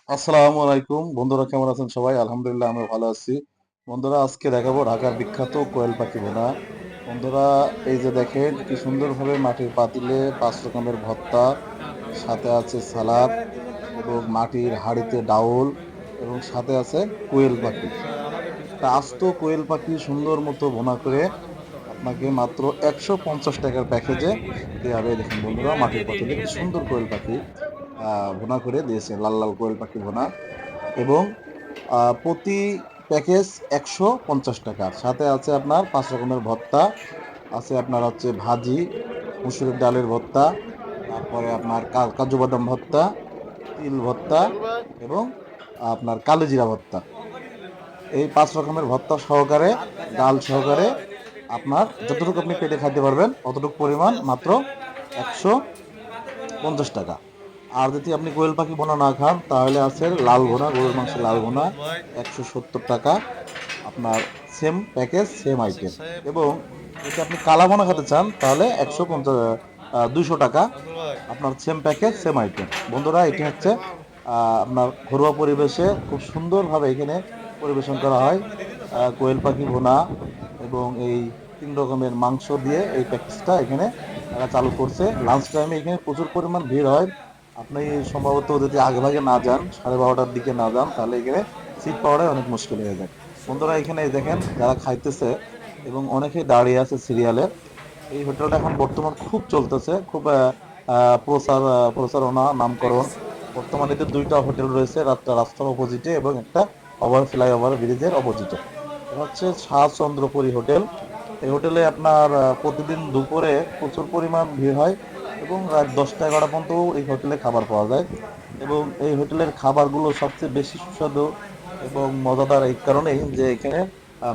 আসসালামু আলাইকুম বন্ধুরা, কেমন আছেন সবাই? আলহামদুলিল্লাহ আমি ভালো আছি। বন্ধুরা, আজকে দেখাবো ঢাকার বিখ্যাত কোয়েল পাখি ভুনা। বন্ধুরা, এই যে দেখেন কি সুন্দরভাবে মাটির পাতিলে ৫ রকমের ভর্তা, সাথে আছে সালাদ এবং মাটির হাঁড়িতে ডাউল এবং সাথে আছে কোয়েল পাখি। একটা আস্ত কোয়েল পাখি সুন্দর মতো ভুনা করে আপনাকে মাত্র ১৫০ টাকার প্যাকেজে দেয়া হবে। দেখেন বন্ধুরা, মাটির পাতিলে কি সুন্দর কোয়েল পাখি ভুনা করে দিয়েছে, লাল লাল কোয়েল পাখি ভুনা। এবং প্রতি প্যাকেজ ১৫০ টাকার সাথে আছে আপনার ৫ রকমের ভর্তা, আছে আপনার হচ্ছে ভাজি, মুসুরির ডালের ভর্তা, তারপরে আপনার কাজু বাদাম ভর্তা, তিল ভর্তা এবং আপনার কালোজিরা ভর্তা। এই ৫ রকমের ভর্তা সহকারে, ডাল সহকারে আপনার যতটুকু আপনি পেটে খাইতে পারবেন অতটুকু পরিমাণ মাত্র ১৫০ টাকা। আর যদি আপনি কোয়েল পাখি ভুনা না খান তাহলে আছে লাল ভুনা, গরুর মাংসের লাল ভুনা, ১৭০ টাকা। আপনার সেম প্যাকেজ, সেম আইটেম। এবং যদি আপনি কালা ভুনা খেতে চান তাহলে ২০০ টাকা। আপনার সেম প্যাকেজ, সেম আইটেম। বন্ধুরা, এটি হচ্ছে আপনার ঘরোয়া পরিবেশে খুব সুন্দরভাবে এখানে পরিবেশন করা হয় কোয়েল পাখি ভুনা এবং এই ৩ রকমের মাংস দিয়ে এই প্যাকেজটা এখানে তারা চালু করছে। লাঞ্চ টাইমে এখানে প্রচুর পরিমাণ ভিড় হয়। আপনি সম্ভবত যদি আগেভাগে না যান, 12:30টার দিকে না যান, তাহলে এখানে সিট পাওয়াটাই অনেক মুশকিল হয়ে যায়। বন্ধুরা, এখানে এই দেখেন যারা খাইতেছে এবং অনেকেই দাঁড়িয়ে আছে সিরিয়ালে। এই হোটেলটা এখন বর্তমান খুব চলতেছে, খুব প্রচারণা, নামকরণ। বর্তমানে এদের ২টা হোটেল রয়েছে, রাস্তার অপোজিটে এবং একটা ফ্লাইওভার ব্রিজের অপোজিটে। এটা হচ্ছে শাহচন্দ্রপুরী হোটেল। এই হোটেলে আপনার প্রতিদিন দুপুরে প্রচুর পরিমাণ ভিড় হয় এবং রাত ১০টা ১১টা পর্যন্ত এই হোটেলে খাবার পাওয়া যায়। এবং এই হোটেলের খাবারগুলো সবচেয়ে বেশি সুস্বাদু এবং মজাদার এই কারণেই যে এখানে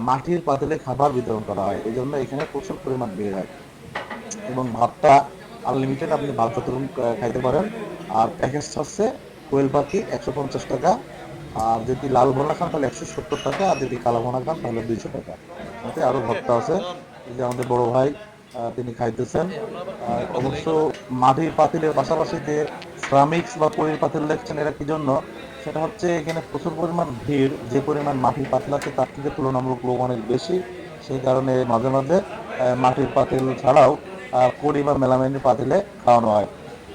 মাটির পাতিলে খাবার বিতরণ করা হয়, এই জন্য এখানে প্রচুর পরিমাণ ভিড় হয়। এবং ভাতটা আনলিমিটেড, আপনি ভাত যতক্ষণ খাইতে পারেন। আর প্যাকেজটা হচ্ছে কোয়েল পাখি ১৫০ টাকা। আর যদি লাল ভুনা খান তাহলে ১৭০ টাকা, আর যদি কালো ভুনা খান তাহলে ২০০ টাকা। সাথে আরো ভর্তা আছে। এই যে আমাদের বড় ভাই তিনি খাইতেছেন। অবশ্য মাটির পাতিলের পাশাপাশি যে সিরামিক্স বা পলির পাতিল দেখছেন, এটা কি জন্য? সেটা হচ্ছে এখানে প্রচুর পরিমাণ ভিড়, যে পরিমাণ মাটির পাতিল আছে তার থেকে তুলনামূলক লোক অনেক বেশি। সেই কারণে মাঝে মাঝে মাটির পাতিল ছাড়াও কড়ি বা মেলামাইনের পাতিলে খাওয়ানো হয়।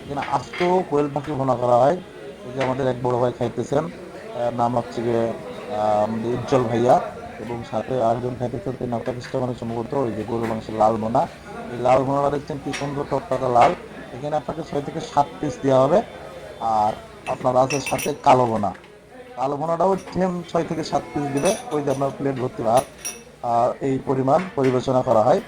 এখানে আস্ত কোয়েল পাখি ভুনা করা হয়। এই যে আমাদের এক বড় ভাই খাইতেছেন, নাম হচ্ছে গিয়ে আমাদের উজ্জ্বল ভাইয়া। এবং সাথে আরেকজন খাইতেছেন, তিনি নামটা চেষ্টা মানে সম্ভবত ওই যে গরুর মাংসের লাল ভুনা। এই লাল ভুনাটা দেখছেন কি সুন্দর টকটকা লাল। এখানে আপনাকে ৬ থেকে ৭ পিস দেওয়া হবে। আর আপনার আছে সাথে কালো ভুনা। কালো ভুনাটাও সেম ৬ থেকে ৭ পিস দিলে ওই যে আপনার প্লেট ভর্তি ভাত। আর এই পরিমাণ পরিবেশনা করা হয়।